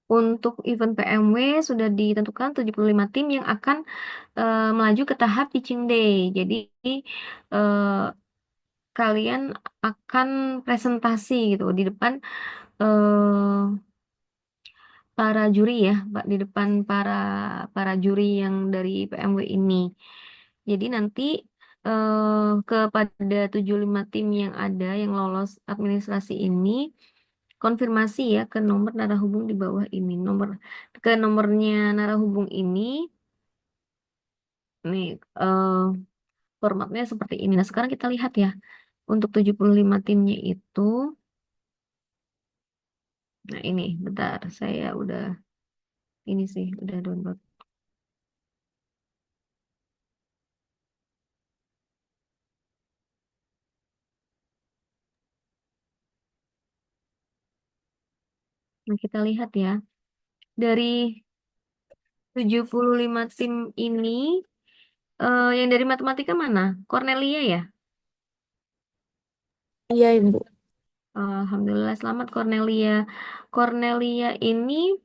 Untuk event PMW sudah ditentukan 75 tim yang akan melaju ke tahap pitching day. Jadi eh, kalian akan presentasi gitu di depan para juri ya, Pak, di depan para juri yang dari PMW ini. Jadi nanti kepada 75 tim yang ada yang lolos administrasi ini konfirmasi ya ke nomor narahubung di bawah ini. Ke nomornya narahubung ini nih formatnya seperti ini. Nah, sekarang kita lihat ya. Untuk 75 timnya itu, nah ini bentar saya udah ini sih udah download. Nah, kita lihat ya. Dari 75 tim ini, yang dari matematika mana? Cornelia ya? Iya, Ibu. Alhamdulillah selamat Cornelia. Cornelia ini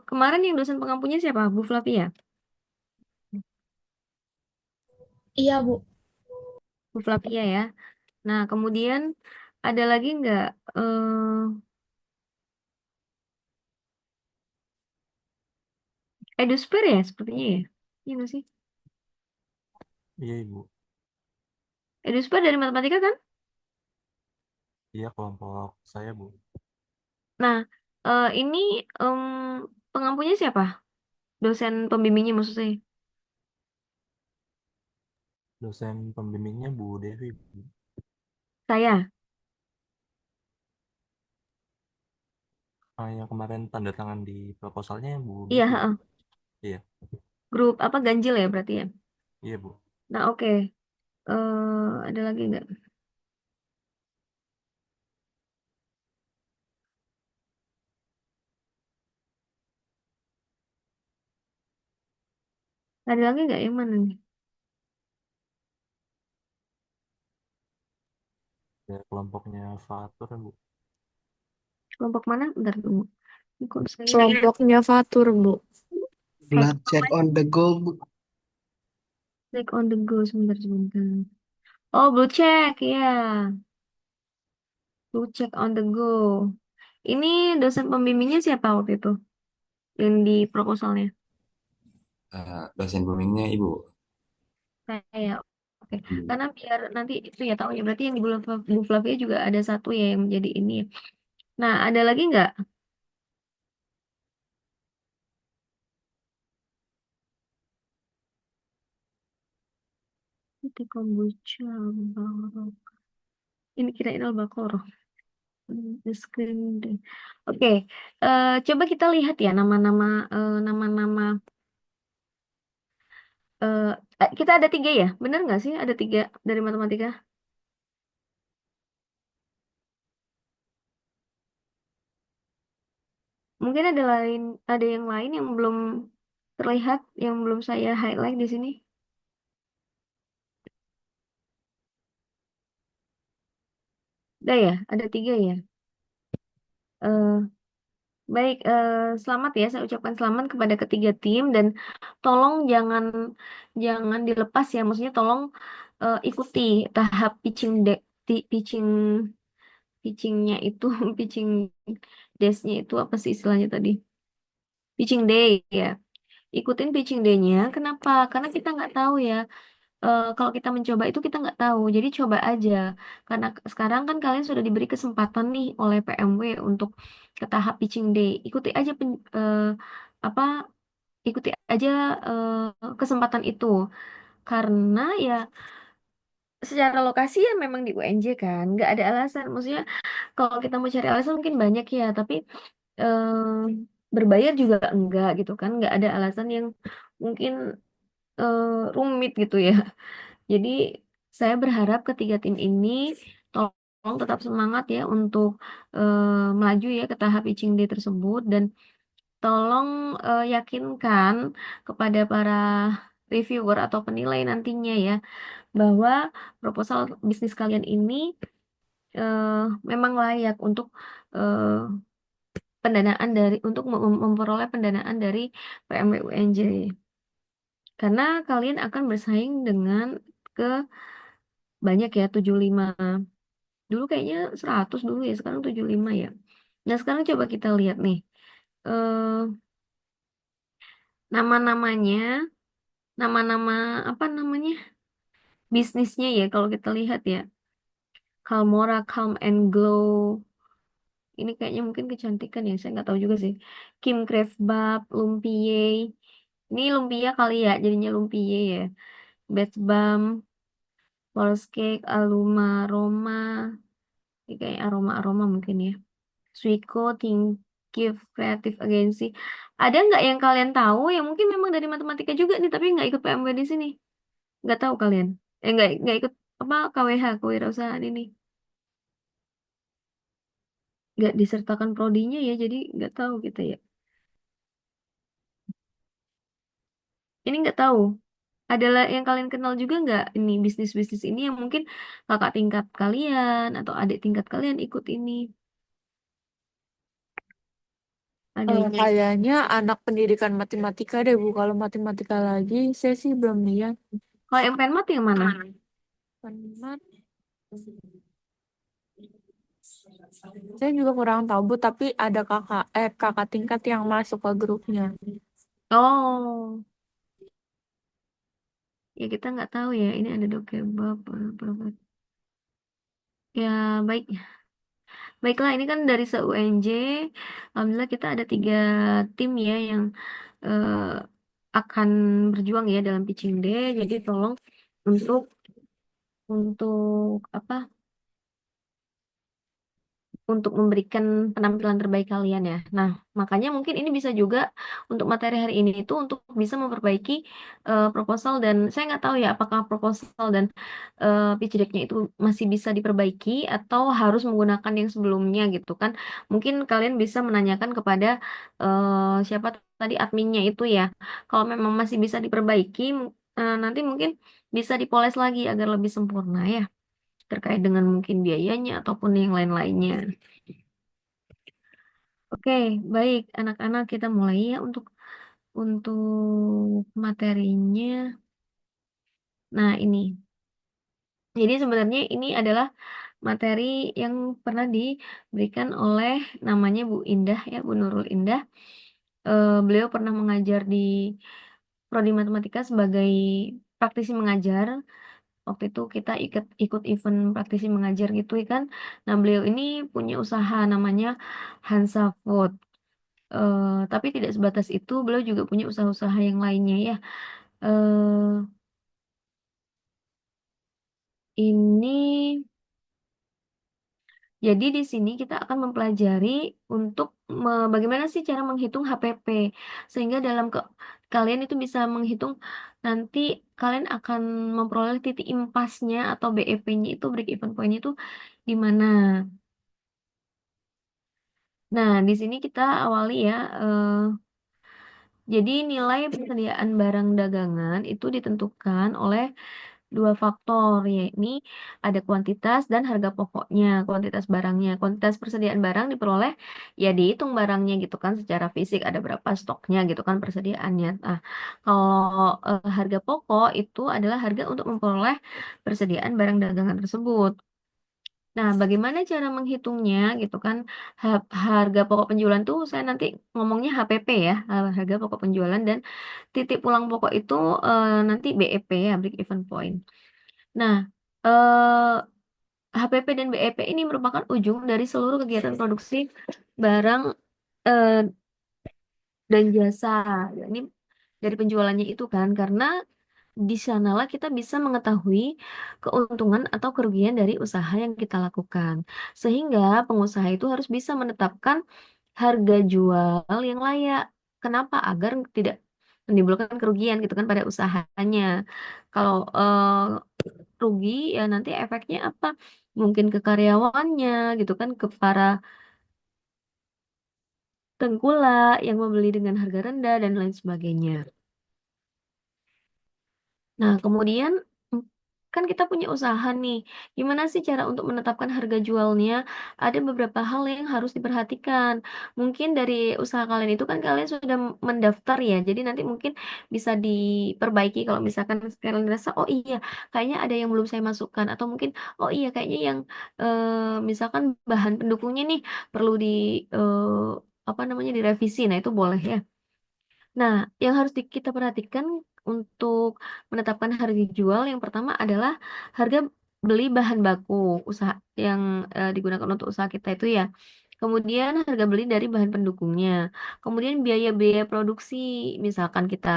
kemarin yang dosen pengampunya siapa? Bu Flavia. Iya, Bu. Bu Flavia ya. Nah, kemudian ada lagi nggak Edusper ya sepertinya ya? Iya nggak sih? Iya Ibu, Edusper dari matematika kan? iya kelompok saya Bu. Nah, ini pengampunya siapa? Dosen pembimbingnya maksud saya. Dosen pembimbingnya Bu Devi Bu. Saya. Yang kemarin tanda tangan di proposalnya Bu Iya, Devi Bu. heeh. Iya, Grup apa ganjil ya berarti ya? iya Bu. Nah, oke. Ada lagi nggak? Ada lagi nggak yang mana nih? Ya, kelompoknya Fatur Bu. Kelompok mana? Bentar dulu. Ini kok saya Kelompoknya Fatur, Bu. Hack, Blood check on the go, Bu. hack on the go sebentar sebentar. Oh, blue check ya. Blue check on the go. Ini dosen pembimbingnya siapa waktu itu? Yang di proposalnya? Dosen bimbingnya Ibu. Saya. Oke. Ibu. Karena biar nanti itu ya tahu ya. Berarti yang di Bu Flavia juga ada satu ya yang menjadi ini ya. Nah, ada lagi nggak? Itu kombucha, Al-Baqarah. Ini kirain Al-Baqarah. The screen deh. Oke, coba kita lihat ya nama-nama eh, kita ada tiga ya, bener nggak sih? Ada tiga dari matematika. Mungkin ada yang lain yang belum terlihat, yang belum saya highlight di sini. Ada ya, ada tiga ya. Eh, baik, selamat ya. Saya ucapkan selamat kepada ketiga tim dan tolong jangan dilepas ya. Maksudnya tolong ikuti tahap pitching pitchingnya itu pitching desk-nya itu apa sih istilahnya tadi? Pitching day ya. Ikutin pitching day-nya. Kenapa? Karena kita nggak tahu ya. Kalau kita mencoba itu kita nggak tahu. Jadi coba aja. Karena sekarang kan kalian sudah diberi kesempatan nih oleh PMW untuk ke tahap pitching day. Apa? Ikuti aja kesempatan itu. Karena ya secara lokasi ya memang di UNJ kan. Nggak ada alasan. Maksudnya kalau kita mau cari alasan mungkin banyak ya. Tapi berbayar juga enggak gitu kan. Nggak ada alasan yang mungkin eh, rumit gitu ya. Jadi saya berharap ketiga tim ini tolong tetap semangat ya untuk melaju ya ke tahap pitching day tersebut dan tolong yakinkan kepada para reviewer atau penilai nantinya ya bahwa proposal bisnis kalian ini eh, memang layak untuk eh, pendanaan dari untuk memperoleh pendanaan dari PMWUNJ. Karena kalian akan bersaing dengan ke banyak ya 75. Dulu kayaknya 100 dulu ya, sekarang 75 ya. Nah, sekarang coba kita lihat nih. Eh nama-namanya, nama-nama apa namanya? Bisnisnya ya kalau kita lihat ya. Calmora, Calm and Glow. Ini kayaknya mungkin kecantikan ya, saya nggak tahu juga sih. Kim Crave Bab, Lumpie. Ini lumpia kali ya, jadinya lumpie ya. Bed Balm, Walls Cake, Aluma Aroma. Ini kayak aroma-aroma mungkin ya. Swiko, Think Give, Creative Agency. Ada nggak yang kalian tahu yang mungkin memang dari matematika juga nih, tapi nggak ikut PMW di sini? Nggak tahu kalian? Nggak ikut apa KWH, kewirausahaan ini. Nggak disertakan prodinya ya, jadi nggak tahu kita ya. Ini nggak tahu. Adalah yang kalian kenal juga nggak ini bisnis-bisnis ini yang mungkin kakak tingkat kalian atau adik tingkat kalian ikut ini? Ada yang Kayaknya anak pendidikan matematika deh, Bu. Kalau matematika lagi, saya sih belum lihat. kalau yang penmat yang mana? Pemat, saya juga kurang tahu, Bu. Tapi ada kakak tingkat yang masuk ke grupnya. Oh, ya kita nggak tahu ya. Ini ada dokebab, ya baik. Baiklah, ini kan dari se-UNJ. Alhamdulillah kita ada 3 tim ya yang eh, akan berjuang ya dalam pitching day. Jadi tolong untuk apa? Untuk memberikan penampilan terbaik kalian ya. Nah, makanya mungkin ini bisa juga untuk materi hari ini itu untuk bisa memperbaiki proposal dan saya nggak tahu ya apakah proposal dan pitch deck-nya itu masih bisa diperbaiki atau harus menggunakan yang sebelumnya gitu kan. Mungkin kalian bisa menanyakan kepada siapa tadi adminnya itu ya. Kalau memang masih bisa diperbaiki, nanti mungkin bisa dipoles lagi agar lebih sempurna ya terkait dengan mungkin biayanya ataupun yang lain-lainnya. Oke, baik anak-anak kita mulai ya untuk materinya. Nah, ini. Jadi sebenarnya ini adalah materi yang pernah diberikan oleh namanya Bu Indah ya, Bu Nurul Indah. Beliau pernah mengajar di Prodi Matematika sebagai praktisi mengajar. Waktu itu kita ikut event praktisi mengajar gitu ya kan. Nah, beliau ini punya usaha namanya Hansa Food. Tapi tidak sebatas itu, beliau juga punya usaha-usaha yang lainnya ya. Eh, ini jadi di sini kita akan mempelajari untuk bagaimana sih cara menghitung HPP sehingga kalian itu bisa menghitung nanti kalian akan memperoleh titik impasnya atau BEP-nya itu break even point-nya itu di mana. Nah, di sini kita awali ya. Jadi nilai persediaan barang dagangan itu ditentukan oleh 2 faktor, yakni ada kuantitas dan harga pokoknya, kuantitas barangnya. Kuantitas persediaan barang diperoleh, ya dihitung barangnya gitu kan, secara fisik ada berapa stoknya gitu kan persediaannya. Nah, kalau harga pokok itu adalah harga untuk memperoleh persediaan barang dagangan tersebut. Nah, bagaimana cara menghitungnya gitu kan? Harga pokok penjualan tuh saya nanti ngomongnya HPP ya, harga pokok penjualan dan titik pulang pokok itu nanti BEP ya, break even point. Nah, HPP dan BEP ini merupakan ujung dari seluruh kegiatan produksi barang eh, dan jasa. Ini dari penjualannya itu kan, karena di sanalah kita bisa mengetahui keuntungan atau kerugian dari usaha yang kita lakukan. Sehingga pengusaha itu harus bisa menetapkan harga jual yang layak. Kenapa? Agar tidak menimbulkan kerugian gitu kan pada usahanya. Kalau rugi ya nanti efeknya apa? Mungkin ke karyawannya gitu kan, ke para tengkulak yang membeli dengan harga rendah dan lain sebagainya. Nah, kemudian mm, kan kita punya usaha nih. Gimana sih cara untuk menetapkan harga jualnya? Ada beberapa hal yang harus diperhatikan. Mungkin dari usaha kalian itu kan kalian sudah mendaftar ya. Jadi nanti mungkin bisa diperbaiki kalau misalkan kalian rasa oh iya kayaknya ada yang belum saya masukkan atau mungkin oh iya kayaknya yang misalkan bahan pendukungnya nih perlu apa namanya direvisi. Nah, itu boleh ya. Nah, yang harus kita perhatikan untuk menetapkan harga jual yang pertama adalah harga beli bahan baku usaha yang digunakan untuk usaha kita itu ya. Kemudian harga beli dari bahan pendukungnya. Kemudian biaya-biaya produksi, misalkan kita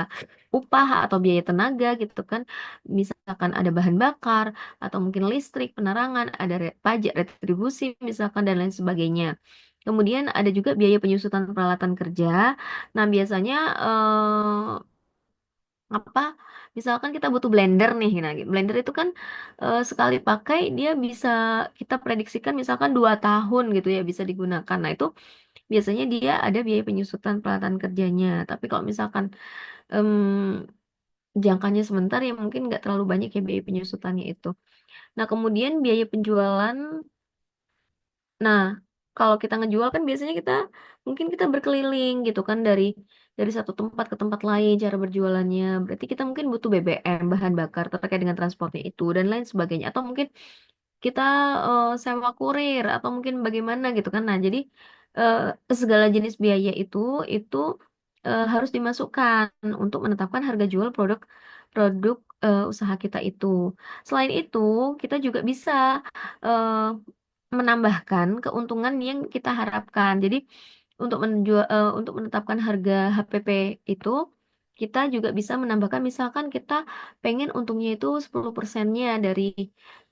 upah atau biaya tenaga gitu kan. Misalkan ada bahan bakar atau mungkin listrik, penerangan, ada pajak, retribusi misalkan dan lain sebagainya. Kemudian ada juga biaya penyusutan peralatan kerja. Nah, biasanya apa? Misalkan kita butuh blender nih, nah blender itu kan sekali pakai dia bisa kita prediksikan misalkan 2 tahun gitu ya bisa digunakan. Nah, itu biasanya dia ada biaya penyusutan peralatan kerjanya. Tapi kalau misalkan em, jangkanya sebentar ya mungkin nggak terlalu banyak ya biaya penyusutannya itu. Nah, kemudian biaya penjualan. Nah, kalau kita ngejual kan biasanya kita mungkin kita berkeliling gitu kan dari satu tempat ke tempat lain cara berjualannya. Berarti kita mungkin butuh BBM, bahan bakar terkait dengan transportnya itu dan lain sebagainya. Atau mungkin kita sewa kurir atau mungkin bagaimana gitu kan. Nah, jadi eh, segala jenis biaya itu harus dimasukkan untuk menetapkan harga jual produk usaha kita itu. Selain itu, kita juga bisa eh, menambahkan keuntungan yang kita harapkan. Jadi untuk menetapkan harga HPP itu kita juga bisa menambahkan misalkan kita pengen untungnya itu 10%-nya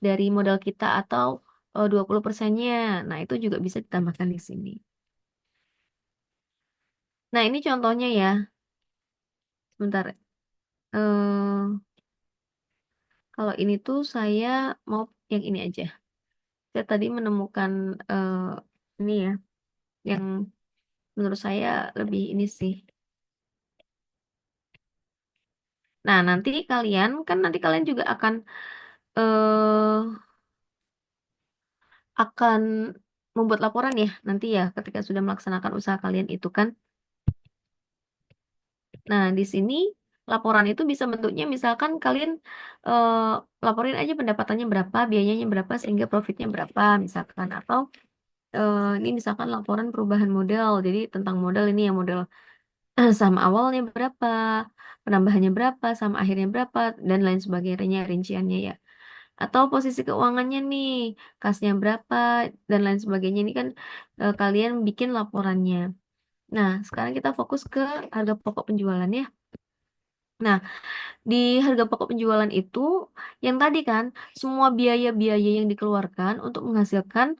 dari modal kita atau 20%-nya. Nah, itu juga bisa ditambahkan di sini. Nah, ini contohnya ya. Sebentar. Kalau ini tuh saya mau yang ini aja. Saya tadi menemukan ini ya, yang menurut saya lebih ini sih. Nah, nanti kalian juga eh, akan membuat laporan ya nanti ya ketika sudah melaksanakan usaha kalian itu kan. Nah, di sini laporan itu bisa bentuknya misalkan kalian eh, laporin aja pendapatannya berapa, biayanya berapa sehingga profitnya berapa misalkan atau ini misalkan laporan perubahan modal. Jadi tentang modal ini ya modal saham awalnya berapa, penambahannya berapa, saham akhirnya berapa dan lain sebagainya rinciannya ya. Atau posisi keuangannya nih, kasnya berapa dan lain sebagainya ini kan kalian bikin laporannya. Nah, sekarang kita fokus ke harga pokok penjualan ya. Nah, di harga pokok penjualan itu yang tadi kan semua biaya-biaya yang dikeluarkan untuk menghasilkan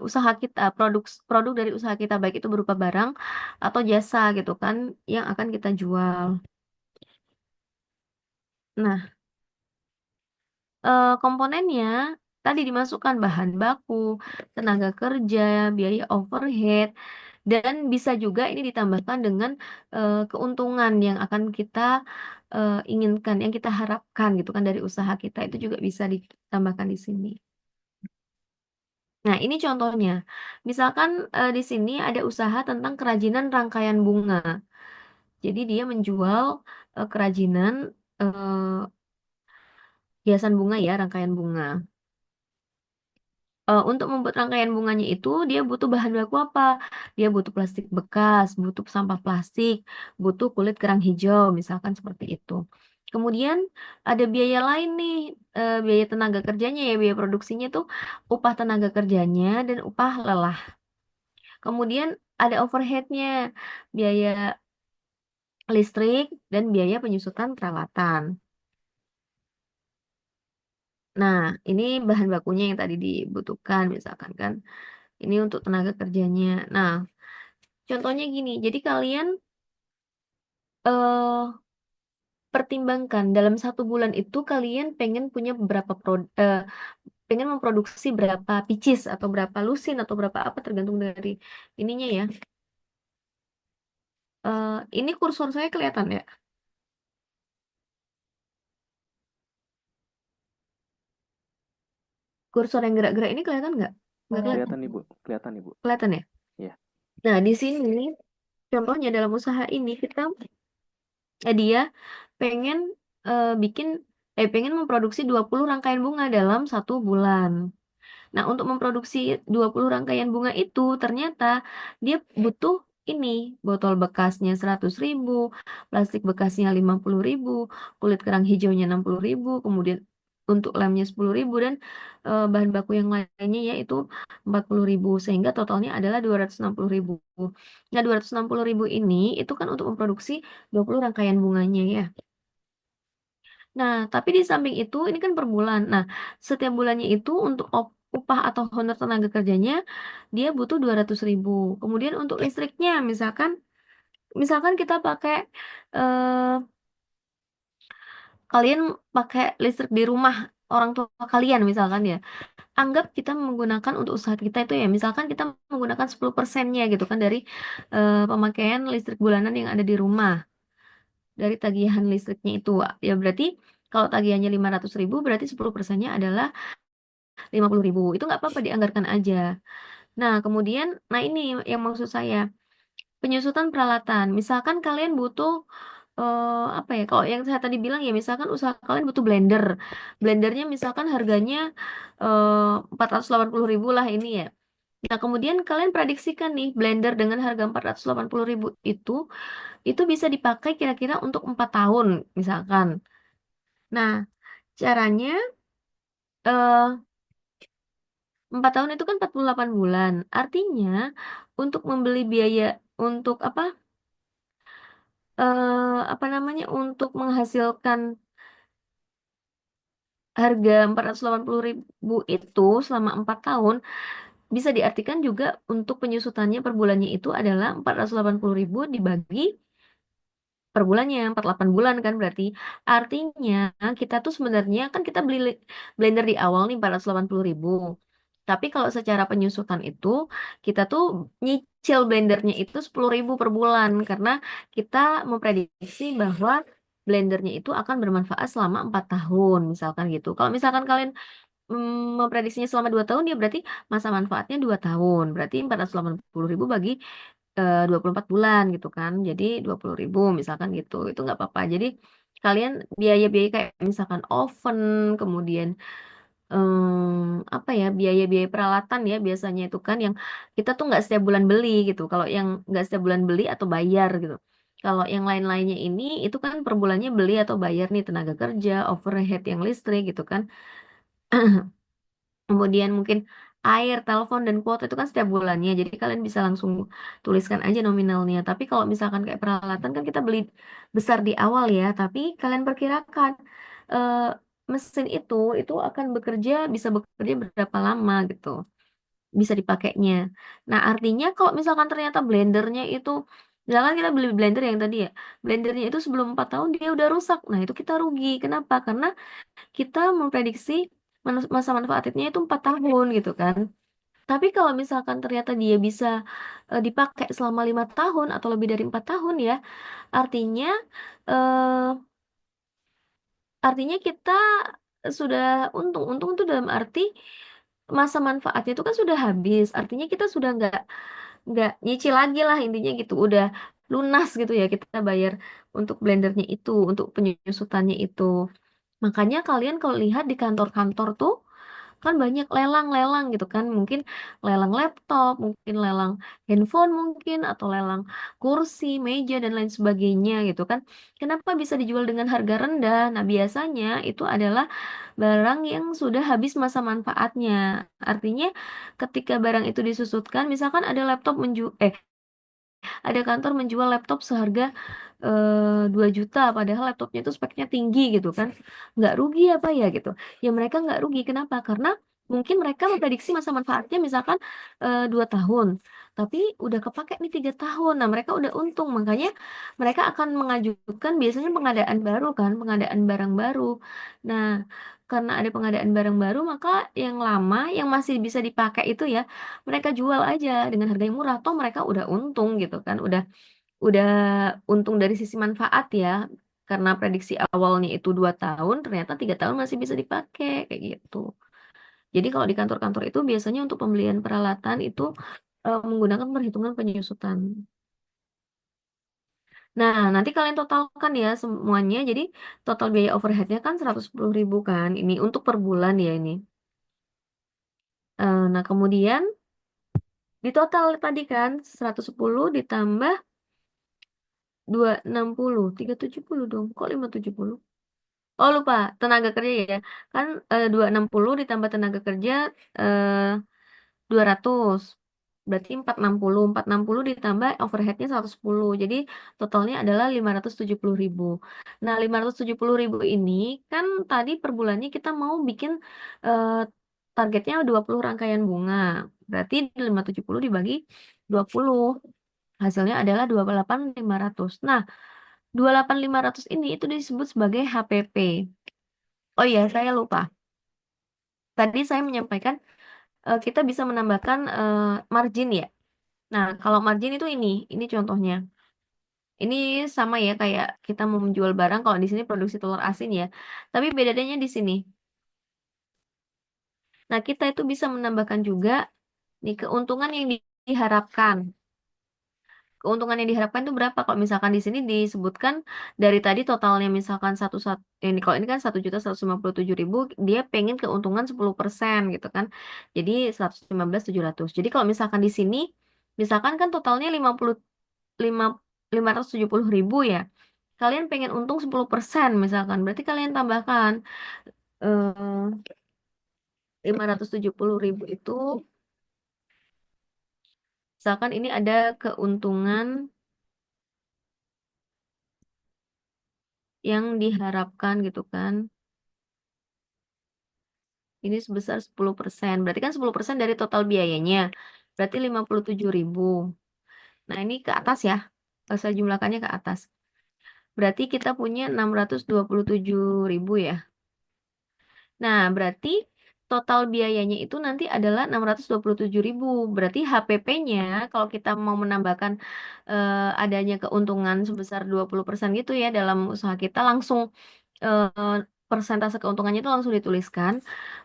usaha kita, produk produk dari usaha kita baik itu berupa barang atau jasa gitu kan yang akan kita jual. Nah, komponennya tadi dimasukkan bahan baku, tenaga kerja, biaya overhead, dan bisa juga ini ditambahkan dengan keuntungan yang akan kita inginkan, yang kita harapkan gitu kan dari usaha kita itu juga bisa ditambahkan di sini. Nah, ini contohnya. Misalkan di sini ada usaha tentang kerajinan rangkaian bunga. Jadi dia menjual kerajinan eh, hiasan bunga ya, rangkaian bunga. Untuk membuat rangkaian bunganya itu dia butuh bahan baku apa? Dia butuh plastik bekas, butuh sampah plastik, butuh kulit kerang hijau, misalkan seperti itu. Kemudian ada biaya lain nih, biaya tenaga kerjanya ya, biaya produksinya tuh upah tenaga kerjanya dan upah lelah. Kemudian ada overheadnya, biaya listrik dan biaya penyusutan peralatan. Nah, ini bahan bakunya yang tadi dibutuhkan, misalkan kan. Ini untuk tenaga kerjanya. Nah, contohnya gini, jadi kalian eh pertimbangkan dalam 1 bulan itu kalian pengen punya pengen memproduksi berapa pieces atau berapa lusin atau berapa apa tergantung dari ininya ya. Ini kursor saya kelihatan ya. Kursor yang gerak-gerak ini kelihatan nggak? Nggak kelihatan. Kelihatan Ibu, kelihatan Ibu. Kelihatan ya? Iya. Nah, di sini contohnya dalam usaha ini dia pengen bikin pengen memproduksi 20 rangkaian bunga dalam 1 bulan. Nah, untuk memproduksi 20 rangkaian bunga itu ternyata dia butuh ini, botol bekasnya 100.000, plastik bekasnya 50.000, kulit kerang hijaunya 60.000, kemudian untuk lemnya 10.000 dan bahan baku yang lainnya yaitu 40.000 sehingga totalnya adalah 260.000. Nah, 260.000 ini itu kan untuk memproduksi 20 rangkaian bunganya ya. Nah, tapi di samping itu ini kan per bulan. Nah, setiap bulannya itu untuk upah atau honor tenaga kerjanya dia butuh 200.000. Kemudian untuk listriknya misalkan kita pakai eh, kalian pakai listrik di rumah orang tua kalian misalkan ya. Anggap kita menggunakan untuk usaha kita itu ya, misalkan kita menggunakan 10%-nya gitu kan dari pemakaian listrik bulanan yang ada di rumah. Dari tagihan listriknya itu ya berarti kalau tagihannya 500.000 berarti 10%-nya adalah 50.000. Itu nggak apa-apa dianggarkan aja. Nah, kemudian, nah ini yang maksud saya, penyusutan peralatan. Misalkan kalian butuh, apa ya, kalau yang saya tadi bilang ya, misalkan usaha kalian butuh blender. Blendernya misalkan harganya 480.000 lah ini ya. Nah, kemudian kalian prediksikan nih, blender dengan harga 480.000 itu bisa dipakai kira-kira untuk 4 tahun, misalkan. Nah, caranya, eh 4 tahun itu kan 48 bulan. Artinya untuk membeli biaya untuk apa namanya untuk menghasilkan harga 480.000 itu selama 4 tahun bisa diartikan juga untuk penyusutannya per bulannya itu adalah 480.000 dibagi per bulannya 48 bulan kan berarti artinya kita tuh sebenarnya kan kita beli blender di awal nih 480.000. Tapi kalau secara penyusutan itu kita tuh nyicil blendernya itu 10.000 per bulan karena kita memprediksi bahwa blendernya itu akan bermanfaat selama 4 tahun misalkan gitu. Kalau misalkan kalian memprediksinya selama 2 tahun ya berarti masa manfaatnya 2 tahun. Berarti 480.000 bagi 24 bulan gitu kan. Jadi 20.000 misalkan gitu. Itu nggak apa-apa. Jadi kalian biaya-biaya kayak misalkan oven, kemudian apa ya biaya-biaya peralatan ya biasanya itu kan yang kita tuh nggak setiap bulan beli gitu. Kalau yang nggak setiap bulan beli atau bayar gitu. Kalau yang lain-lainnya ini itu kan per bulannya beli atau bayar nih tenaga kerja, overhead yang listrik gitu kan. Kemudian mungkin air, telepon, dan kuota itu kan setiap bulannya. Jadi kalian bisa langsung tuliskan aja nominalnya. Tapi kalau misalkan kayak peralatan kan kita beli besar di awal ya. Tapi kalian perkirakan eh, mesin itu akan bisa bekerja berapa lama gitu. Bisa dipakainya. Nah artinya kalau misalkan ternyata blendernya itu, misalkan kita beli blender yang tadi ya, blendernya itu sebelum 4 tahun dia udah rusak. Nah itu kita rugi. Kenapa? Karena kita memprediksi masa manfaatnya itu 4 tahun gitu kan. Tapi kalau misalkan ternyata dia bisa dipakai selama 5 tahun atau lebih dari 4 tahun ya, artinya eh, artinya kita sudah untung. Untung itu dalam arti masa manfaatnya itu kan sudah habis. Artinya kita sudah nggak nyicil lagi lah intinya gitu. Udah lunas gitu ya kita bayar untuk blendernya itu, untuk penyusutannya itu. Makanya kalian kalau lihat di kantor-kantor tuh kan banyak lelang-lelang gitu kan. Mungkin lelang laptop, mungkin lelang handphone mungkin, atau lelang kursi, meja, dan lain sebagainya gitu kan. Kenapa bisa dijual dengan harga rendah? Nah, biasanya itu adalah barang yang sudah habis masa manfaatnya. Artinya ketika barang itu disusutkan, misalkan ada ada kantor menjual laptop seharga 2 juta padahal laptopnya itu speknya tinggi gitu kan nggak rugi apa ya gitu ya mereka nggak rugi kenapa karena mungkin mereka memprediksi masa manfaatnya misalkan 2 tahun tapi udah kepake nih 3 tahun nah mereka udah untung makanya mereka akan mengajukan biasanya pengadaan baru kan pengadaan barang baru nah karena ada pengadaan barang baru maka yang lama yang masih bisa dipakai itu ya mereka jual aja dengan harga yang murah toh mereka udah untung gitu kan udah untung dari sisi manfaat ya karena prediksi awalnya itu 2 tahun ternyata 3 tahun masih bisa dipakai kayak gitu Jadi kalau di kantor-kantor itu biasanya untuk pembelian peralatan itu menggunakan perhitungan penyusutan. Nah, nanti kalian totalkan ya semuanya. Jadi total biaya overheadnya kan 110.000 kan. Ini untuk per bulan ya ini. Nah, kemudian di total tadi kan 110 ditambah 260, 370 dong. Kok 570? Oh lupa, tenaga kerja ya. Kan 260 ditambah tenaga kerja eh, 200. Berarti 460. 460 ditambah overheadnya 110. Jadi totalnya adalah 570.000. Nah, 570.000 ini kan tadi per bulannya kita mau bikin eh, targetnya 20 rangkaian bunga. Berarti 570 dibagi 20. Hasilnya adalah 28.500. Nah, 28.500 ini itu disebut sebagai HPP. Oh iya, saya lupa. Tadi saya menyampaikan kita bisa menambahkan margin ya. Nah, kalau margin itu ini contohnya. Ini sama ya kayak kita mau menjual barang kalau di sini produksi telur asin ya. Tapi bedanya di sini. Nah, kita itu bisa menambahkan juga nih keuntungan yang diharapkan. Keuntungan yang diharapkan itu berapa? Kalau misalkan di sini disebutkan dari tadi totalnya misalkan ini kalau ini kan 1.157.000, dia pengen keuntungan 10% gitu kan. Jadi 115.700. Jadi kalau misalkan di sini misalkan kan totalnya 570.000 ya. Kalian pengen untung 10% misalkan. Berarti kalian tambahkan 570.000 itu misalkan ini ada keuntungan yang diharapkan gitu kan. Ini sebesar 10%. Berarti kan 10% dari total biayanya. Berarti 57.000. Nah, ini ke atas ya. Saya jumlahkannya ke atas. Berarti kita punya 627.000 ya. Nah, berarti total biayanya itu nanti adalah 627.000. Berarti HPP-nya kalau kita mau menambahkan adanya keuntungan sebesar 20% gitu ya dalam usaha kita langsung eh, persentase keuntungannya itu langsung dituliskan.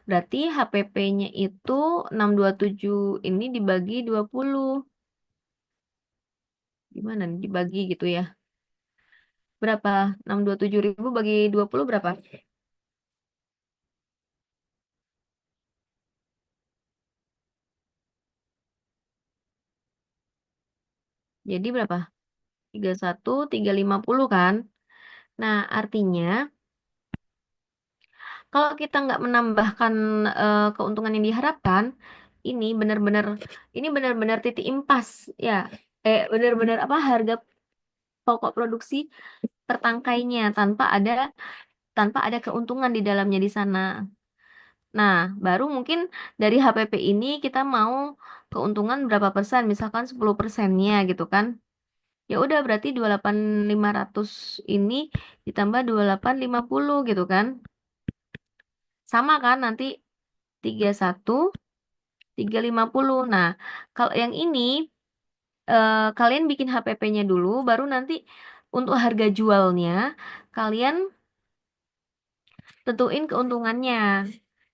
Berarti HPP-nya itu 627 ini dibagi 20. Gimana nih dibagi gitu ya? Berapa? 627.000 bagi 20 berapa? Jadi berapa? 31, 350 kan? Nah, artinya kalau kita nggak menambahkan keuntungan yang diharapkan, ini benar-benar ini benar-benar titik impas ya. Benar-benar apa harga pokok produksi tertangkainya tanpa ada keuntungan di dalamnya di sana. Nah, baru mungkin dari HPP ini kita mau keuntungan berapa persen, misalkan 10%-nya gitu kan. Ya udah berarti 28.500 ini ditambah 2850 gitu kan. Sama kan nanti 31, 350. Nah, kalau yang ini kalian bikin HPP-nya dulu baru nanti untuk harga jualnya kalian tentuin keuntungannya.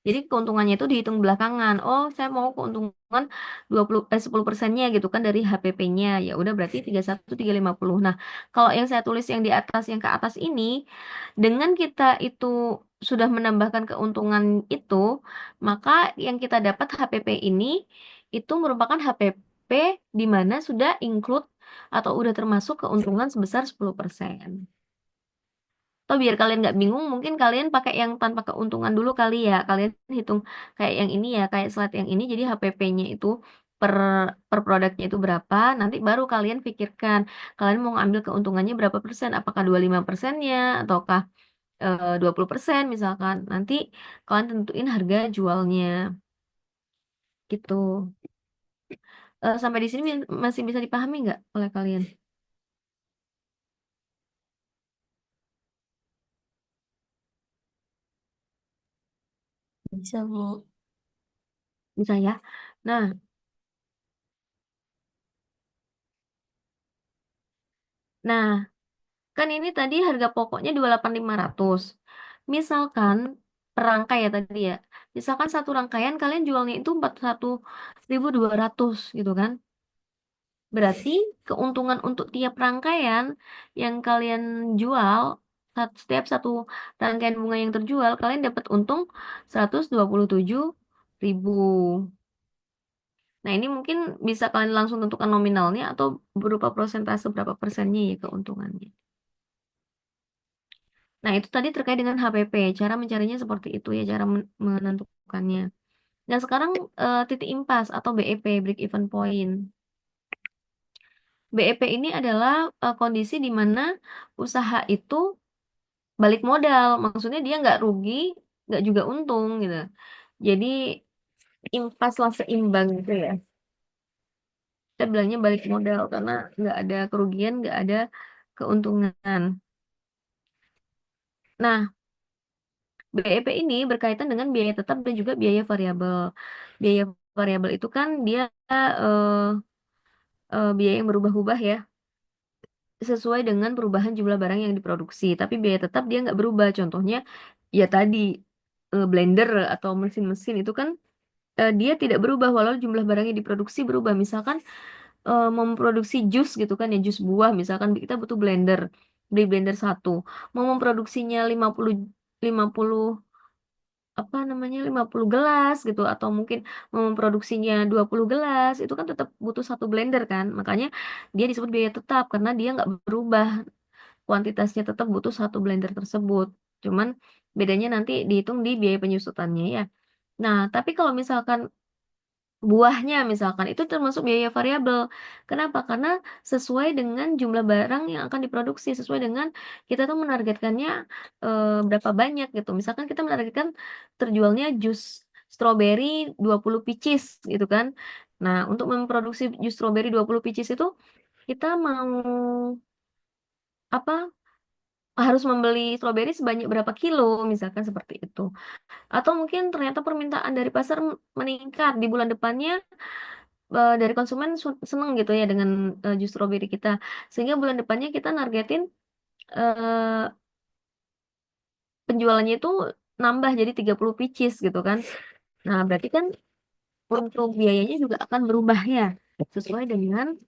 Jadi keuntungannya itu dihitung belakangan. Oh, saya mau keuntungan 10%-nya gitu kan dari HPP-nya. Ya udah berarti 31, 350. Nah, kalau yang saya tulis yang di atas yang ke atas ini dengan kita itu sudah menambahkan keuntungan itu, maka yang kita dapat HPP ini itu merupakan HPP di mana sudah include atau udah termasuk keuntungan sebesar 10%. Atau biar kalian nggak bingung, mungkin kalian pakai yang tanpa keuntungan dulu kali ya. Kalian hitung kayak yang ini ya, kayak slide yang ini. Jadi HPP-nya itu per per produknya itu berapa. Nanti baru kalian pikirkan kalian mau ngambil keuntungannya berapa persen. Apakah 25%-nya ataukah 20% misalkan. Nanti kalian tentuin harga jualnya gitu. Sampai di sini masih bisa dipahami nggak oleh kalian? Bisa, Bu. Bisa ya. Nah, nah, kan ini tadi harga pokoknya 28.500. Misalkan per rangkai ya tadi ya. Misalkan satu rangkaian kalian jualnya itu 41.200 gitu kan. Berarti keuntungan untuk tiap rangkaian yang kalian jual, setiap satu rangkaian bunga yang terjual, kalian dapat untung 127.000. Nah, ini mungkin bisa kalian langsung tentukan nominalnya atau berupa persentase berapa persennya ya keuntungannya. Nah, itu tadi terkait dengan HPP. Cara mencarinya seperti itu ya, cara menentukannya. Nah, sekarang titik impas atau BEP, break even point. BEP ini adalah kondisi di mana usaha itu balik modal. Maksudnya dia nggak rugi, nggak juga untung gitu. Jadi impas lah seimbang gitu ya. Kita bilangnya balik modal karena nggak ada kerugian, nggak ada keuntungan. Nah, BEP ini berkaitan dengan biaya tetap dan juga biaya variabel. Biaya variabel itu kan dia eh, biaya yang berubah-ubah ya, sesuai dengan perubahan jumlah barang yang diproduksi. Tapi biaya tetap dia nggak berubah. Contohnya, ya tadi blender atau mesin-mesin itu kan dia tidak berubah walau jumlah barang yang diproduksi berubah. Misalkan memproduksi jus gitu kan ya, jus buah misalkan kita butuh blender. Beli blender satu. Mau memproduksinya 50 apa namanya 50 gelas gitu atau mungkin mau memproduksinya 20 gelas itu kan tetap butuh satu blender kan, makanya dia disebut biaya tetap karena dia nggak berubah, kuantitasnya tetap butuh satu blender tersebut, cuman bedanya nanti dihitung di biaya penyusutannya ya. Nah, tapi kalau misalkan buahnya misalkan itu termasuk biaya variabel. Kenapa? Karena sesuai dengan jumlah barang yang akan diproduksi, sesuai dengan kita tuh menargetkannya berapa banyak gitu. Misalkan kita menargetkan terjualnya jus stroberi 20 pieces gitu kan. Nah, untuk memproduksi jus stroberi 20 pieces itu kita mau apa? Harus membeli stroberi sebanyak berapa kilo misalkan seperti itu. Atau mungkin ternyata permintaan dari pasar meningkat di bulan depannya, dari konsumen seneng gitu ya dengan jus stroberi kita, sehingga bulan depannya kita nargetin eh, penjualannya itu nambah jadi 30 pieces gitu kan. Nah, berarti kan untuk biayanya juga akan berubah ya sesuai dengan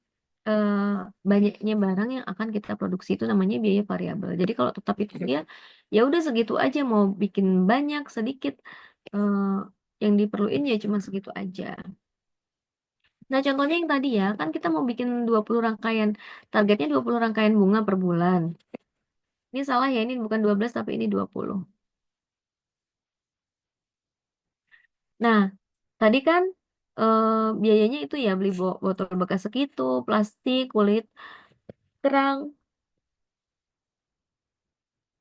eh, banyaknya barang yang akan kita produksi, itu namanya biaya variabel. Jadi kalau tetap itu dia ya udah segitu aja, mau bikin banyak sedikit eh, yang diperluin ya cuma segitu aja. Nah, contohnya yang tadi ya, kan kita mau bikin 20 rangkaian, targetnya 20 rangkaian bunga per bulan. Ini salah ya, ini bukan 12 tapi ini 20. Nah, tadi kan eh, biayanya itu ya beli botol bekas segitu, plastik, kulit, kerang,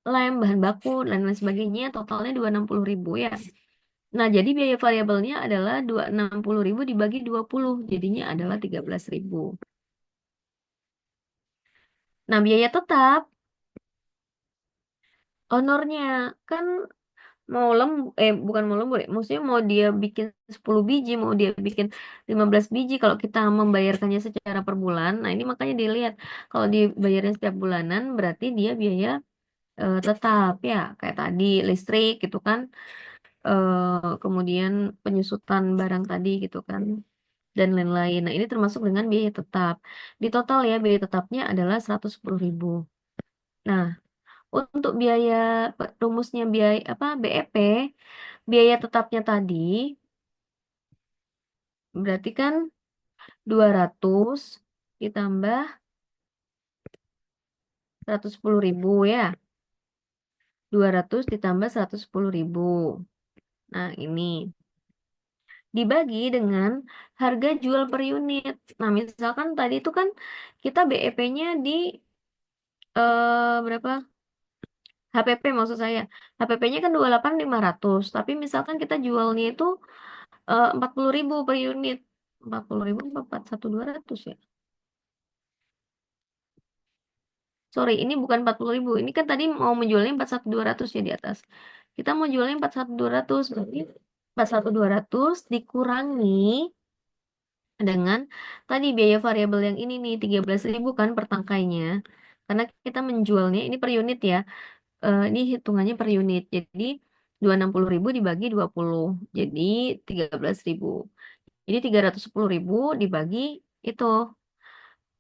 lem, bahan baku, dan lain sebagainya, totalnya 260.000 ya. Nah, jadi biaya variabelnya adalah 260.000 dibagi 20, jadinya adalah 13.000. Nah, biaya tetap, honornya, kan mau bukan mau lembur ya, maksudnya mau dia bikin 10 biji, mau dia bikin 15 biji, kalau kita membayarkannya secara per bulan, nah ini makanya dilihat, kalau dibayarnya setiap bulanan berarti dia biaya tetap ya, kayak tadi listrik gitu kan, kemudian penyusutan barang tadi gitu kan, dan lain-lain. Nah, ini termasuk dengan biaya tetap. Di total ya biaya tetapnya adalah 110.000. Nah, untuk biaya rumusnya biaya apa BEP, biaya tetapnya tadi berarti kan 200 ditambah 110.000 ya. 200 ditambah 110.000. Nah, ini dibagi dengan harga jual per unit. Nah, misalkan tadi itu kan kita BEP-nya di berapa? HPP maksud saya. HPP-nya kan 28.500. Tapi misalkan kita jualnya itu 40.000 per unit. 40.000 41.200 ya. Sorry, ini bukan 40.000. Ini kan tadi mau menjualnya 41.200 ya di atas. Kita mau jualnya 41.200. Berarti 41.200 dikurangi dengan tadi biaya variabel yang ini nih 13.000 kan per tangkainya. Karena kita menjualnya ini per unit ya. Ini hitungannya per unit. Jadi 260.000 dibagi 20. Jadi 13.000. Jadi 310.000 dibagi itu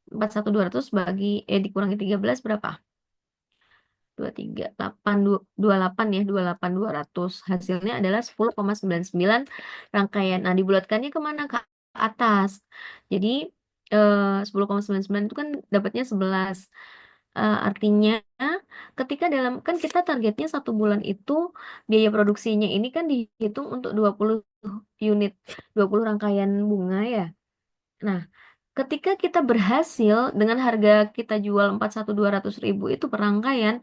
41.200 dikurangi 13 berapa? 23, 28 ya, 28.200. Hasilnya adalah 10,99 rangkaian. Nah, dibulatkannya kemana? Ke atas. Jadi 10,99 itu kan dapatnya 11. Artinya ketika kan kita targetnya 1 bulan itu biaya produksinya ini kan dihitung untuk 20 unit, 20 rangkaian bunga ya. Nah, ketika kita berhasil dengan harga kita jual 41.200.000 itu per rangkaian,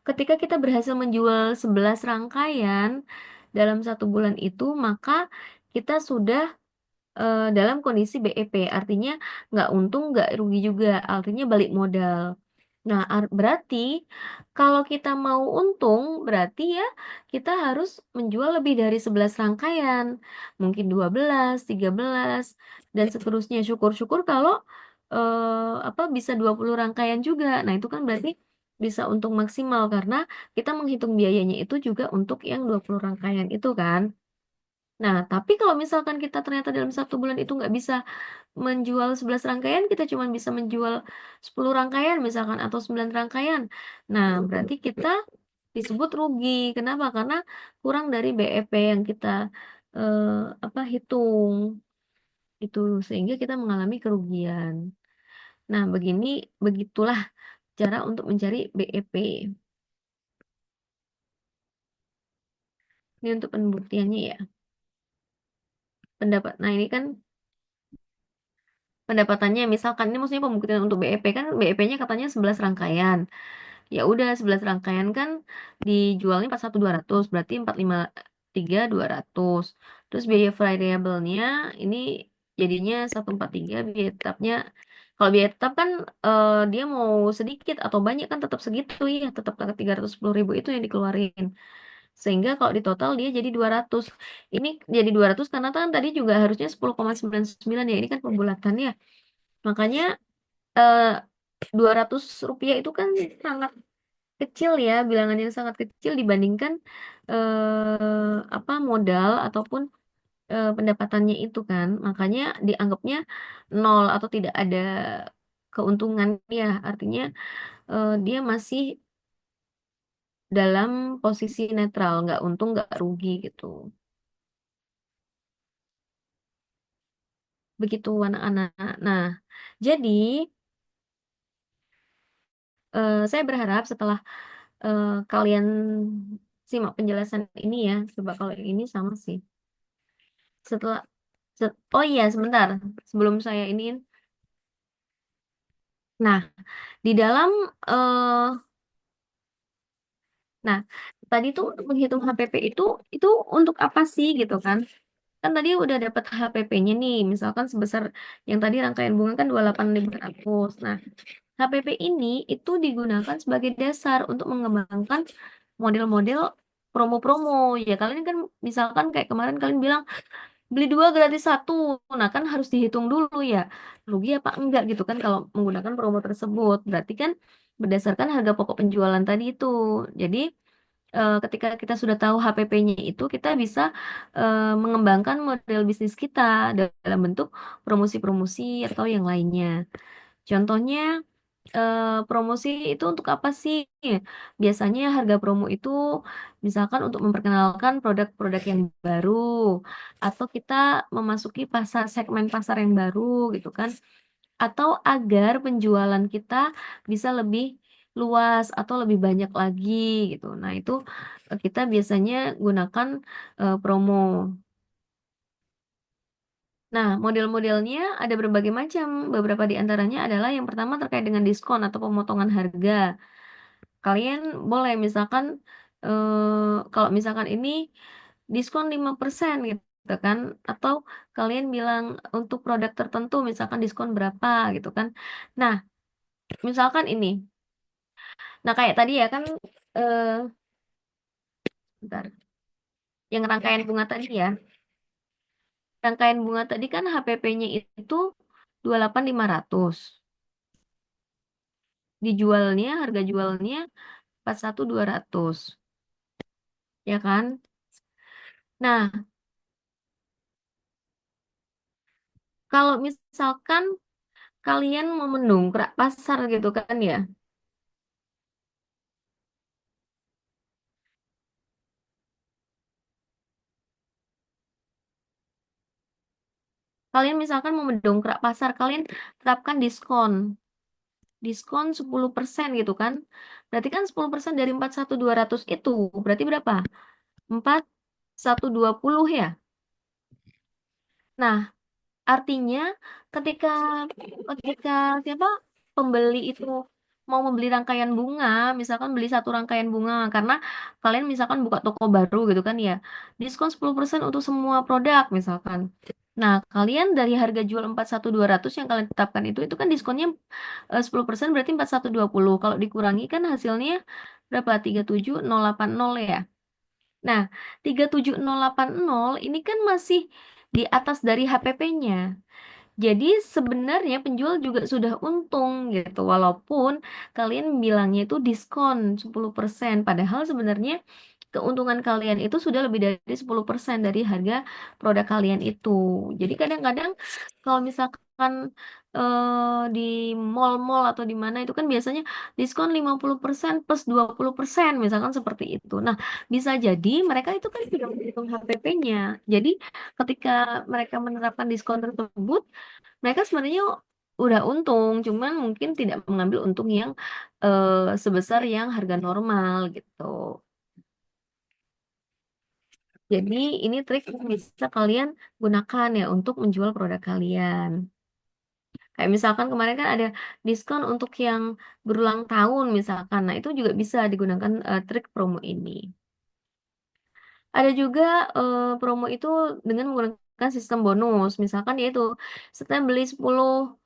ketika kita berhasil menjual 11 rangkaian dalam 1 bulan itu, maka kita sudah dalam kondisi BEP, artinya nggak untung, nggak rugi juga, artinya balik modal. Nah, berarti kalau kita mau untung, berarti ya kita harus menjual lebih dari 11 rangkaian, mungkin 12, 13, dan seterusnya. Syukur-syukur kalau bisa 20 rangkaian juga. Nah, itu kan berarti bisa untung maksimal karena kita menghitung biayanya itu juga untuk yang 20 rangkaian itu kan. Nah, tapi kalau misalkan kita ternyata dalam 1 bulan itu nggak bisa menjual 11 rangkaian, kita cuma bisa menjual 10 rangkaian misalkan atau 9 rangkaian. Nah, berarti kita disebut rugi. Kenapa? Karena kurang dari BEP yang kita eh, hitung itu sehingga kita mengalami kerugian. Nah, begitulah cara untuk mencari BEP. Ini untuk pembuktiannya ya. Nah, ini kan pendapatannya misalkan ini maksudnya pembuktian untuk BEP kan BEP-nya katanya 11 rangkaian. Ya udah 11 rangkaian kan dijualnya 41.200 berarti 453.200. Terus biaya variabelnya ini jadinya 143 biaya tetapnya. Kalau biaya tetap kan dia mau sedikit atau banyak kan tetap segitu ya, tetap 310.000 itu yang dikeluarin. Sehingga kalau di total dia jadi 200. Ini jadi 200 karena kan tadi juga harusnya 10,99 ya. Ini kan pembulatan ya. Makanya eh, Rp200 itu kan sangat kecil ya, bilangan yang sangat kecil dibandingkan modal ataupun pendapatannya itu kan. Makanya dianggapnya nol atau tidak ada keuntungan ya. Artinya dia masih dalam posisi netral, nggak untung, nggak rugi gitu. Begitu anak-anak. Nah, jadi saya berharap setelah kalian simak penjelasan ini ya, coba kalau yang ini sama sih. Setelah, oh iya sebentar, sebelum saya ini, nah di dalam, eh nah tadi tuh untuk menghitung HPP itu untuk apa sih gitu kan? Kan tadi udah dapat HPP-nya nih, misalkan sebesar yang tadi rangkaian bunga kan 28.500. Nah, HPP ini itu digunakan sebagai dasar untuk mengembangkan model-model promo-promo. Ya kalian kan misalkan kayak kemarin kalian bilang beli 2 gratis 1. Nah, kan harus dihitung dulu ya. Rugi apa enggak gitu kan kalau menggunakan promo tersebut. Berarti kan berdasarkan harga pokok penjualan tadi itu. Jadi ketika kita sudah tahu HPP-nya itu, kita bisa mengembangkan model bisnis kita dalam bentuk promosi-promosi atau yang lainnya. Contohnya, promosi itu untuk apa sih? Biasanya harga promo itu misalkan untuk memperkenalkan produk-produk yang baru, atau kita memasuki segmen pasar yang baru gitu kan, atau agar penjualan kita bisa lebih luas atau lebih banyak lagi gitu. Nah, itu kita biasanya gunakan promo. Nah, model-modelnya ada berbagai macam. Beberapa di antaranya adalah yang pertama terkait dengan diskon atau pemotongan harga. Kalian boleh misalkan kalau misalkan ini diskon 5% gitu kan, atau kalian bilang untuk produk tertentu misalkan diskon berapa gitu kan. Nah, misalkan ini. Nah, kayak tadi ya kan eh bentar. Yang rangkaian bunga tadi ya. Rangkaian bunga tadi kan HPP-nya itu 28.500. Dijualnya harga jualnya 41.200. Ya kan? Nah, kalau misalkan kalian mau mendongkrak pasar gitu kan ya, kalian misalkan mau mendongkrak pasar, kalian tetapkan diskon. Diskon 10% gitu kan. Berarti kan 10% dari 41.200 itu, berarti berapa? 4.120 ya. Nah, artinya ketika ketika siapa pembeli itu mau membeli rangkaian bunga, misalkan beli satu rangkaian bunga karena kalian misalkan buka toko baru gitu kan ya, diskon 10% untuk semua produk misalkan. Nah, kalian dari harga jual 41.200 yang kalian tetapkan itu kan diskonnya 10% berarti 4.120. Kalau dikurangi kan hasilnya berapa? 37.080 ya. Nah, 37.080 ini kan masih di atas dari HPP-nya. Jadi sebenarnya penjual juga sudah untung gitu, walaupun kalian bilangnya itu diskon 10%, padahal sebenarnya keuntungan kalian itu sudah lebih dari 10% dari harga produk kalian itu. Jadi kadang-kadang kalau misalkan di mall-mall atau di mana itu kan biasanya diskon 50% plus 20% misalkan seperti itu. Nah, bisa jadi mereka itu kan sudah menghitung HPP-nya. Jadi ketika mereka menerapkan diskon tersebut, mereka sebenarnya udah untung, cuman mungkin tidak mengambil untung yang sebesar yang harga normal gitu. Jadi ini trik yang bisa kalian gunakan ya untuk menjual produk kalian. Kayak misalkan kemarin kan ada diskon untuk yang berulang tahun misalkan. Nah, itu juga bisa digunakan trik promo ini. Ada juga promo itu dengan menggunakan sistem bonus. Misalkan yaitu setelah beli 10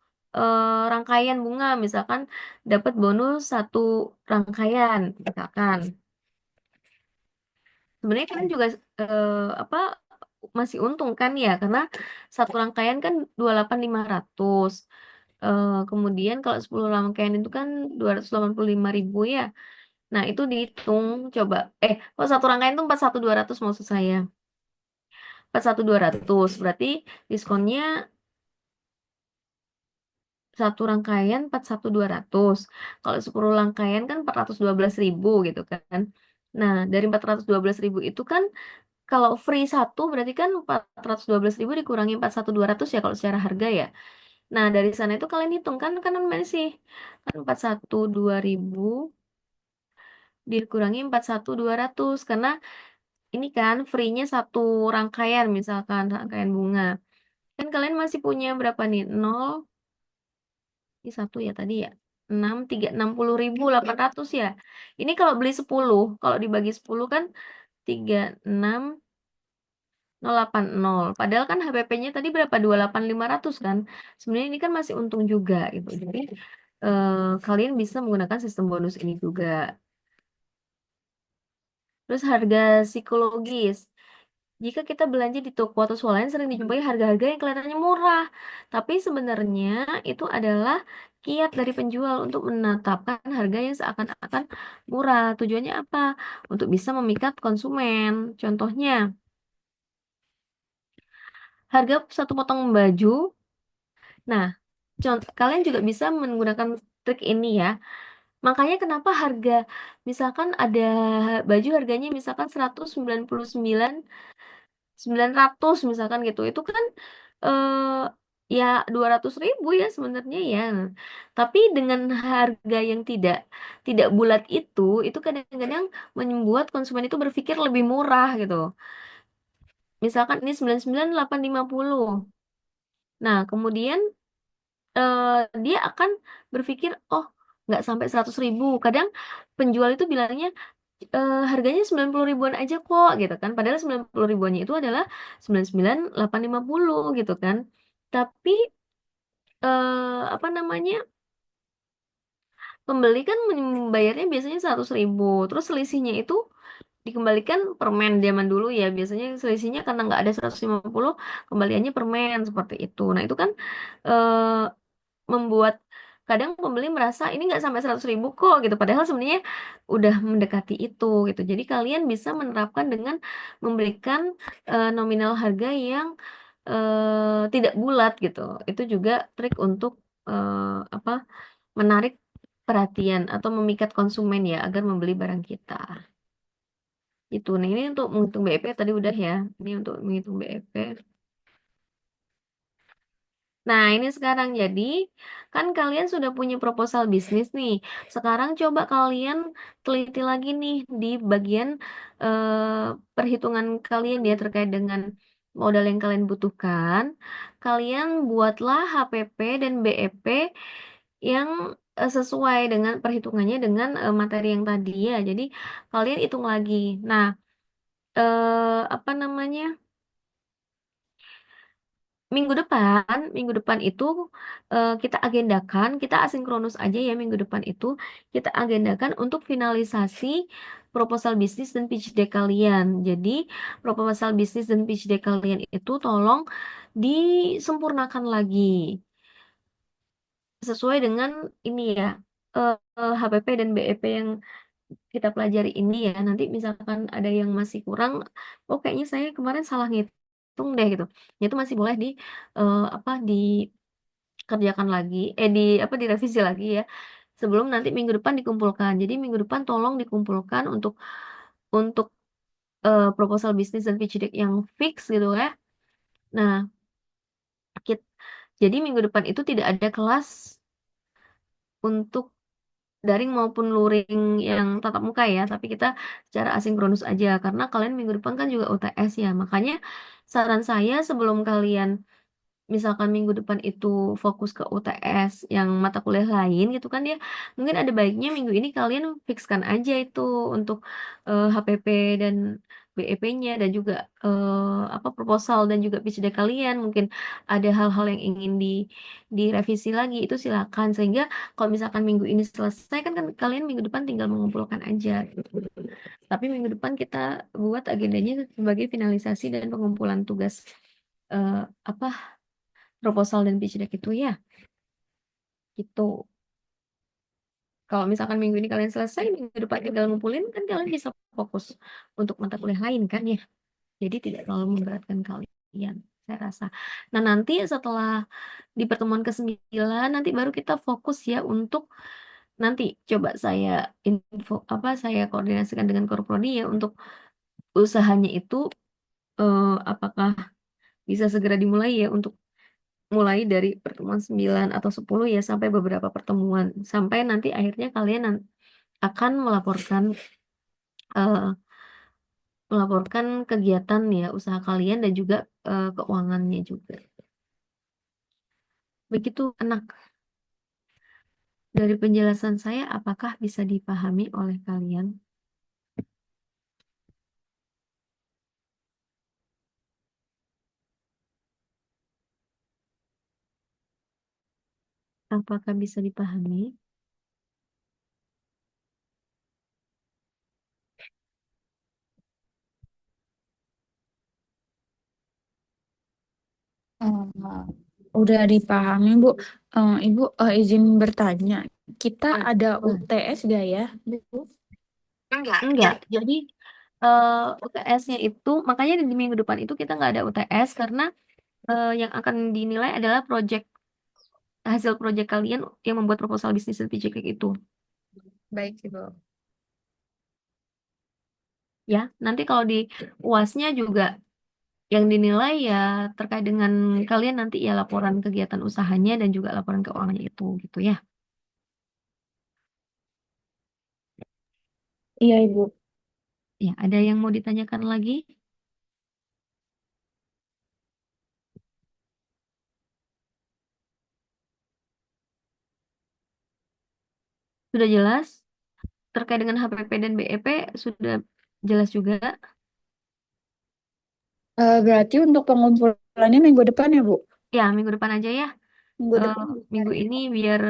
rangkaian bunga, misalkan dapat bonus satu rangkaian, misalkan. Sebenarnya kan juga apa masih untung kan ya, karena satu rangkaian kan 28.500. Kemudian kalau 10 rangkaian itu kan 285.000 ya. Nah, itu dihitung coba. Kalau satu rangkaian itu 41.200 maksud saya. 41.200 berarti diskonnya satu rangkaian 41.200. Kalau 10 rangkaian kan 412.000 gitu kan. Nah, dari 412.000 itu kan kalau free satu berarti kan 412.000 dikurangi 41.200 ya kalau secara harga ya. Nah, dari sana itu kalian hitung kan masih kan 412.000 dikurangi 41.200 karena ini kan free-nya satu rangkaian misalkan rangkaian bunga. Kan kalian masih punya berapa nih? 0, ini satu ya tadi ya. 60.800 ya. Ini kalau beli 10, kalau dibagi 10 kan 36.080. Padahal kan HPP-nya tadi berapa? 28.500 kan. Sebenarnya ini kan masih untung juga gitu. Jadi kalian bisa menggunakan sistem bonus ini juga. Terus harga psikologis. Jika kita belanja di toko atau swalayan sering dijumpai harga-harga yang kelihatannya murah, tapi sebenarnya itu adalah kiat dari penjual untuk menetapkan harga yang seakan-akan murah. Tujuannya apa? Untuk bisa memikat konsumen. Contohnya, harga satu potong baju. Nah, kalian juga bisa menggunakan trik ini ya. Makanya kenapa harga, misalkan ada baju harganya misalkan 199.900 misalkan gitu. Itu kan ya 200.000 ya sebenarnya ya. Tapi dengan harga yang tidak bulat itu kadang-kadang membuat konsumen itu berpikir lebih murah gitu. Misalkan ini 99.850. Nah, kemudian eh, dia akan berpikir, oh nggak sampai 100.000. Kadang penjual itu bilangnya harganya 90 ribuan aja kok gitu kan. Padahal 90 ribuannya itu adalah 99.850 gitu kan. Tapi apa namanya pembeli kan membayarnya biasanya 100.000. Terus selisihnya itu dikembalikan permen zaman dulu ya. Biasanya selisihnya karena nggak ada 150 kembaliannya permen seperti itu. Nah itu kan eh, membuat kadang pembeli merasa ini nggak sampai 100.000 kok gitu, padahal sebenarnya udah mendekati itu gitu. Jadi kalian bisa menerapkan dengan memberikan nominal harga yang tidak bulat gitu. Itu juga trik untuk apa, menarik perhatian atau memikat konsumen ya agar membeli barang kita. Itu. Nah, ini untuk menghitung BEP tadi udah ya. Ini untuk menghitung BEP. Nah, ini sekarang jadi kan kalian sudah punya proposal bisnis nih. Sekarang coba kalian teliti lagi nih di bagian perhitungan kalian ya terkait dengan modal yang kalian butuhkan. Kalian buatlah HPP dan BEP yang sesuai dengan perhitungannya dengan materi yang tadi ya. Jadi kalian hitung lagi. Nah, apa namanya? Minggu depan itu kita agendakan, kita asinkronus aja ya minggu depan itu kita agendakan untuk finalisasi proposal bisnis dan pitch deck kalian. Jadi proposal bisnis dan pitch deck kalian itu tolong disempurnakan lagi sesuai dengan ini ya HPP dan BEP yang kita pelajari ini ya. Nanti misalkan ada yang masih kurang, oh kayaknya saya kemarin salah ngitung deh gitu. Itu masih boleh apa dikerjakan lagi, di apa direvisi lagi ya. Sebelum nanti minggu depan dikumpulkan. Jadi minggu depan tolong dikumpulkan untuk proposal bisnis dan pitch deck yang fix gitu ya. Nah, kit- jadi minggu depan itu tidak ada kelas untuk daring maupun luring yang tatap muka ya, tapi kita secara asinkronus aja karena kalian minggu depan kan juga UTS ya. Makanya saran saya sebelum kalian misalkan minggu depan itu fokus ke UTS yang mata kuliah lain gitu kan ya, mungkin ada baiknya minggu ini kalian fixkan aja itu untuk HPP dan BEP-nya dan juga apa proposal dan juga pitch deck kalian. Mungkin ada hal-hal yang ingin direvisi lagi itu silakan, sehingga kalau misalkan minggu ini selesai kan kalian minggu depan tinggal mengumpulkan aja gitu. Tapi minggu depan kita buat agendanya sebagai finalisasi dan pengumpulan tugas apa proposal dan pitch deck itu ya gitu. Kalau misalkan minggu ini kalian selesai, minggu depan tinggal ngumpulin kan kalian bisa fokus untuk mata kuliah lain kan ya. Jadi tidak terlalu memberatkan kalian, saya rasa. Nah, nanti setelah di pertemuan ke-9 nanti baru kita fokus ya untuk nanti coba saya info apa saya koordinasikan dengan Korprodi ya untuk usahanya itu apakah bisa segera dimulai ya untuk mulai dari pertemuan 9 atau 10 ya sampai beberapa pertemuan sampai nanti akhirnya kalian akan eh, melaporkan kegiatan ya usaha kalian dan juga keuangannya juga. Begitu anak dari penjelasan saya apakah bisa dipahami oleh kalian? Apakah bisa dipahami? Eh, udah dipahami, Bu. Ibu izin bertanya, kita ada Boleh. UTS gak ya, Bu? Enggak. Jadi UTS-nya itu makanya di minggu depan itu kita nggak ada UTS karena yang akan dinilai adalah hasil project kalian yang membuat proposal bisnis dan pitch deck itu. Baik, Ibu. Ya, nanti kalau di UAS-nya juga yang dinilai ya terkait dengan kalian nanti ya laporan kegiatan usahanya dan juga laporan keuangannya itu gitu ya. Iya, Ibu. Ya, ada yang mau ditanyakan lagi? Sudah jelas? Terkait dengan HPP dan BEP sudah jelas juga? Berarti untuk pengumpulannya minggu depan ya, Bu? Ya, minggu depan aja ya. Minggu Eh, depan. minggu ini biar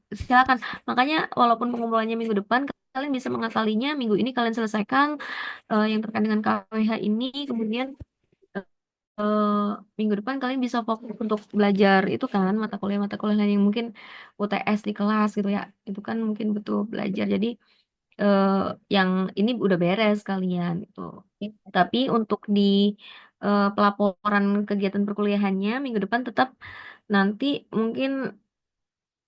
silakan. Makanya walaupun pengumpulannya minggu depan, kalian bisa mengakalinya minggu ini kalian selesaikan yang terkait dengan KWH ini, kemudian minggu depan kalian bisa fokus untuk belajar itu kan mata kuliah lain yang mungkin UTS di kelas gitu ya. Itu kan mungkin butuh belajar. Jadi eh, yang ini udah beres kalian itu. Tapi untuk di pelaporan kegiatan perkuliahannya minggu depan tetap nanti mungkin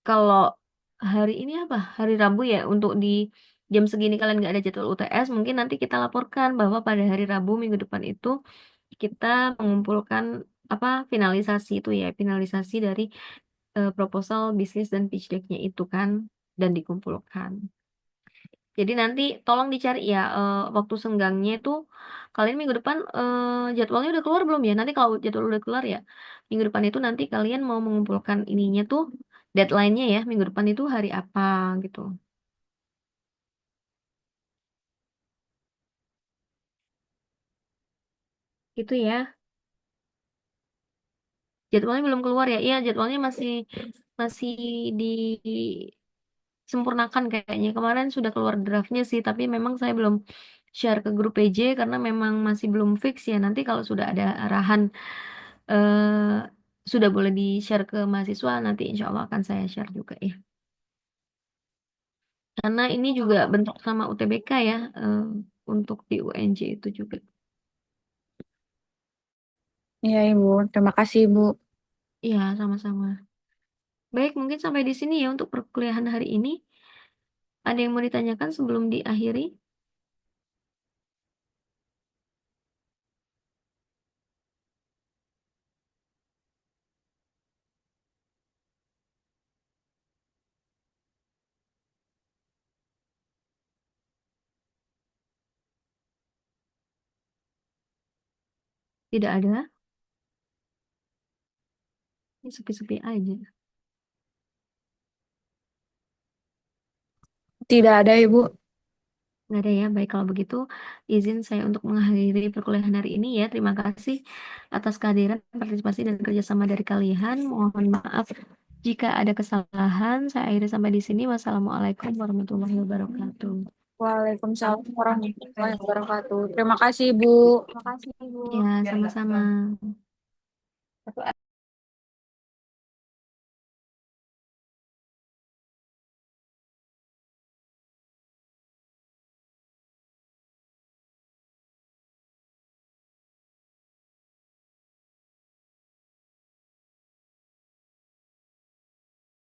kalau hari ini apa? Hari Rabu ya untuk di jam segini kalian nggak ada jadwal UTS, mungkin nanti kita laporkan bahwa pada hari Rabu minggu depan itu kita mengumpulkan apa finalisasi itu ya, finalisasi dari proposal bisnis dan pitch deck-nya itu kan dan dikumpulkan. Jadi nanti tolong dicari ya waktu senggangnya itu kalian minggu depan jadwalnya udah keluar belum ya? Nanti kalau jadwal udah keluar ya minggu depan itu nanti kalian mau mengumpulkan ininya tuh deadline-nya ya minggu depan itu hari apa gitu. Itu ya. Jadwalnya belum keluar ya? Iya, jadwalnya masih masih disempurnakan kayaknya. Kemarin sudah keluar draftnya sih, tapi memang saya belum share ke grup PJ karena memang masih belum fix ya. Nanti kalau sudah ada arahan sudah boleh di-share ke mahasiswa, nanti insya Allah akan saya share juga ya. Karena ini juga bentuk sama UTBK ya, untuk di UNJ itu juga. Iya, Ibu. Terima kasih, Ibu. Iya, sama-sama. Baik, mungkin sampai di sini ya untuk perkuliahan hari ini. Ada yang mau ditanyakan sebelum diakhiri? Tidak ada. Ini sepi-sepi aja. Tidak ada, Ibu. Nggak ada ya. Baik, kalau begitu izin saya untuk mengakhiri perkuliahan hari ini ya. Terima kasih atas kehadiran, partisipasi, dan kerjasama dari kalian. Mohon maaf jika ada kesalahan. Saya akhiri sampai di sini. Wassalamualaikum warahmatullahi wabarakatuh. Waalaikumsalam warahmatullahi wabarakatuh. Terima kasih, Ibu. Ya, sama-sama.